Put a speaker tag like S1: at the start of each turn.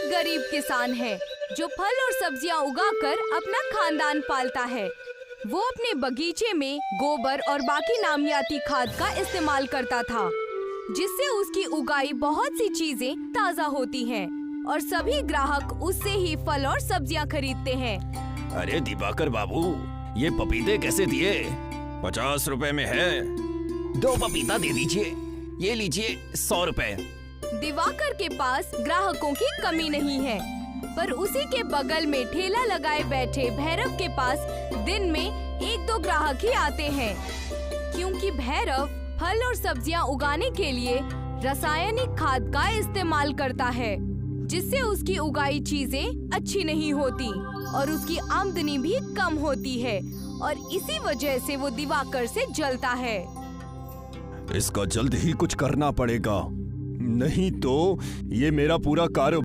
S1: गरीब किसान है जो फल और सब्जियां उगाकर अपना खानदान पालता है। वो अपने बगीचे में गोबर और बाकी नामियाती खाद का इस्तेमाल करता था, जिससे उसकी उगाई बहुत सी चीजें ताज़ा होती हैं और सभी ग्राहक उससे ही फल और सब्जियां खरीदते हैं।
S2: अरे दिवाकर बाबू, ये पपीते कैसे दिए? 50 रुपए में है। 2 पपीता दे दीजिए। ये लीजिए 100 रुपए।
S1: दिवाकर के पास ग्राहकों की कमी नहीं है, पर उसी के बगल में ठेला लगाए बैठे भैरव के पास दिन में 1-2 ग्राहक ही आते हैं, क्योंकि भैरव फल और सब्जियां उगाने के लिए रासायनिक खाद का इस्तेमाल करता है, जिससे उसकी उगाई चीजें अच्छी नहीं होती और उसकी आमदनी भी कम होती है और इसी वजह से वो दिवाकर से जलता है।
S2: इसका जल्द ही कुछ करना पड़ेगा, नहीं तो ये मेरा पूरा कारोबार